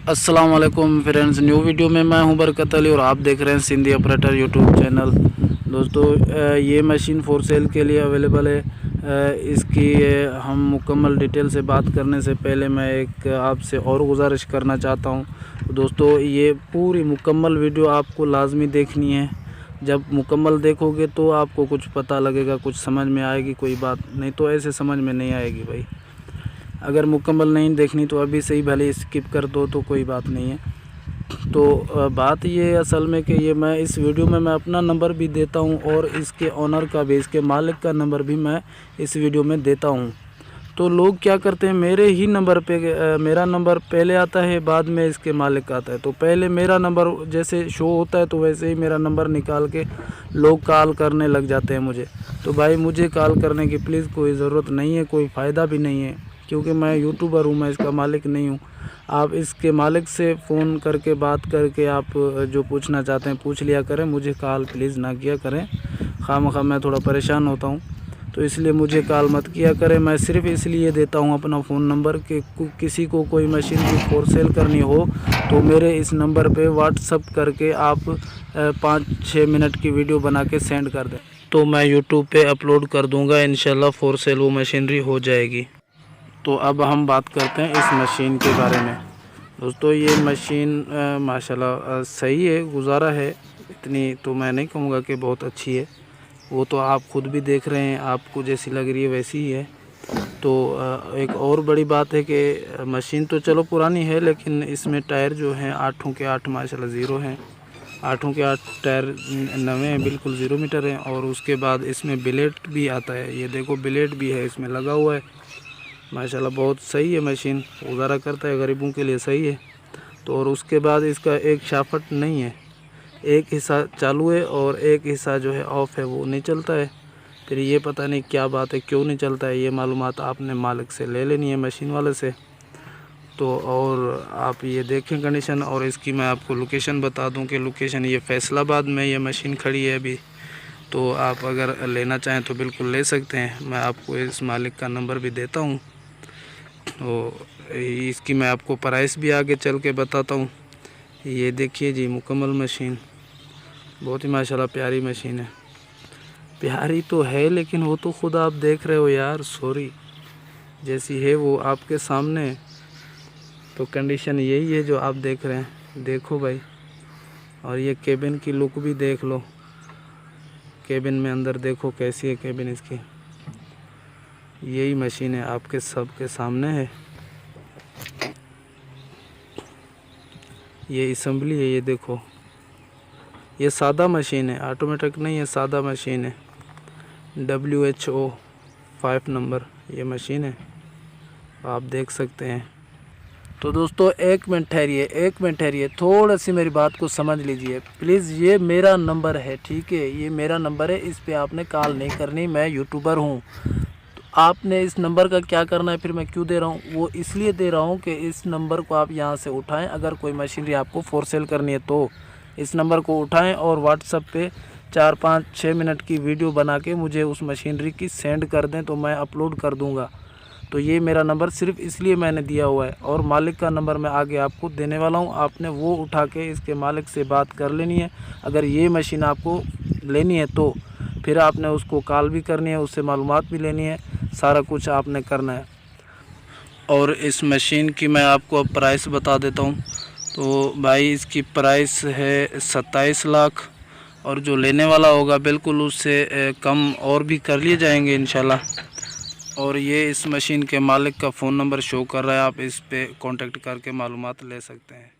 अस्सलाम वालेकुम friends, new video में मैं हूं बरकत अली और आप देख रहे हैं सिंधी ऑपरेटर यूट्यूब चैनल। दोस्तों, ये मशीन फॉर सेल के लिए अवेलेबल है। इसकी हम मुकम्मल डिटेल से बात करने से पहले मैं एक आपसे और गुजारिश करना चाहता हूं। दोस्तों, ये पूरी मुकम्मल वीडियो आपको लाजमी देखनी है। जब मुकम्मल देखोगे तो आपको कुछ पता लगेगा, कुछ समझ में आएगी कोई बात, नहीं तो ऐसे समझ में नहीं आएगी भाई। अगर मुकम्मल नहीं देखनी तो अभी से ही भले स्किप कर दो तो कोई बात नहीं है। तो बात ये असल में कि ये मैं इस वीडियो में मैं अपना नंबर भी देता हूँ और इसके ऑनर का भी, इसके मालिक का नंबर भी मैं इस वीडियो में देता हूँ। तो लोग क्या करते हैं, मेरे ही नंबर पे मेरा नंबर पहले आता है, बाद में इसके मालिक का आता है। तो पहले मेरा नंबर जैसे शो होता है तो वैसे ही मेरा नंबर निकाल के लोग कॉल करने लग जाते हैं मुझे। तो भाई, मुझे कॉल करने की प्लीज़ कोई ज़रूरत नहीं है, कोई फ़ायदा भी नहीं है, क्योंकि मैं यूट्यूबर हूँ, मैं इसका मालिक नहीं हूँ। आप इसके मालिक से फ़ोन करके बात करके आप जो पूछना चाहते हैं पूछ लिया करें, मुझे कॉल प्लीज़ ना किया करें। खामखा मैं थोड़ा परेशान होता हूँ, तो इसलिए मुझे कॉल मत किया करें। मैं सिर्फ़ इसलिए देता हूँ अपना फ़ोन नंबर कि किसी को कोई मशीन की फॉर सेल करनी हो तो मेरे इस नंबर पे व्हाट्सअप करके आप 5-6 मिनट की वीडियो बना के सेंड कर दें, तो मैं यूट्यूब पे अपलोड कर दूँगा। इंशाल्लाह फॉर सेल वो मशीनरी हो जाएगी। तो अब हम बात करते हैं इस मशीन के बारे में। दोस्तों, ये मशीन माशाल्लाह सही है, गुजारा है। इतनी तो मैं नहीं कहूँगा कि बहुत अच्छी है, वो तो आप खुद भी देख रहे हैं, आपको जैसी लग रही है वैसी ही है। तो एक और बड़ी बात है कि मशीन तो चलो पुरानी है, लेकिन इसमें टायर जो हैं 8 के 8 माशाल्लाह ज़ीरो हैं। 8 के 8 टायर नवे हैं, बिल्कुल 0 मीटर हैं। और उसके बाद इसमें ब्लेड भी आता है, ये देखो ब्लेड भी है इसमें लगा हुआ है। माशाल्लाह बहुत सही है मशीन, गुजारा करता है, गरीबों के लिए सही है। तो और उसके बाद इसका एक शाफट नहीं है, एक हिस्सा चालू है और एक हिस्सा जो है ऑफ़ है, वो नहीं चलता है। फिर ये पता नहीं क्या बात है, क्यों नहीं चलता है, ये मालूमात आपने मालिक से ले लेनी है, मशीन वाले से। तो और आप ये देखें कंडीशन, और इसकी मैं आपको लोकेशन बता दूं कि लोकेशन ये फैसलाबाद में ये मशीन खड़ी है अभी। तो आप अगर लेना चाहें तो बिल्कुल ले सकते हैं। मैं आपको इस मालिक का नंबर भी देता हूँ। तो इसकी मैं आपको प्राइस भी आगे चल के बताता हूँ। ये देखिए जी, मुकम्मल मशीन बहुत ही माशाल्लाह प्यारी मशीन है। प्यारी तो है, लेकिन वो तो खुद आप देख रहे हो यार, सॉरी, जैसी है वो आपके सामने। तो कंडीशन यही है जो आप देख रहे हैं, देखो भाई। और ये केबिन की लुक भी देख लो, केबिन में अंदर देखो कैसी है केबिन इसकी। यही मशीन है, आपके सबके सामने है। ये असेंबली है, ये देखो, ये सादा मशीन है, ऑटोमेटिक नहीं है, सादा मशीन है। WHO 5 नंबर ये मशीन है, आप देख सकते हैं। तो दोस्तों, एक मिनट ठहरिए, थोड़ा सी मेरी बात को समझ लीजिए प्लीज़। ये मेरा नंबर है, ठीक है, ये मेरा नंबर है, इस पे आपने कॉल नहीं करनी। मैं यूट्यूबर हूँ, तो आपने इस नंबर का क्या करना है, फिर मैं क्यों दे रहा हूँ, वो इसलिए दे रहा हूँ कि इस नंबर को आप यहाँ से उठाएं। अगर कोई मशीनरी आपको फॉर सेल करनी है तो इस नंबर को उठाएं और व्हाट्सएप पे 4-5-6 मिनट की वीडियो बना के मुझे उस मशीनरी की सेंड कर दें, तो मैं अपलोड कर दूँगा। तो ये मेरा नंबर सिर्फ इसलिए मैंने दिया हुआ है, और मालिक का नंबर मैं आगे आपको देने वाला हूँ। आपने वो उठा के इसके मालिक से बात कर लेनी है। अगर ये मशीन आपको लेनी है तो फिर आपने उसको कॉल भी करनी है, उससे मालूमात भी लेनी है, सारा कुछ आपने करना है। और इस मशीन की मैं आपको अब प्राइस बता देता हूँ। तो भाई, इसकी प्राइस है 27 लाख, और जो लेने वाला होगा बिल्कुल उससे कम और भी कर लिए जाएंगे इंशाल्लाह। और ये इस मशीन के मालिक का फ़ोन नंबर शो कर रहा है, आप इस पे कांटेक्ट करके मालूमात ले सकते हैं।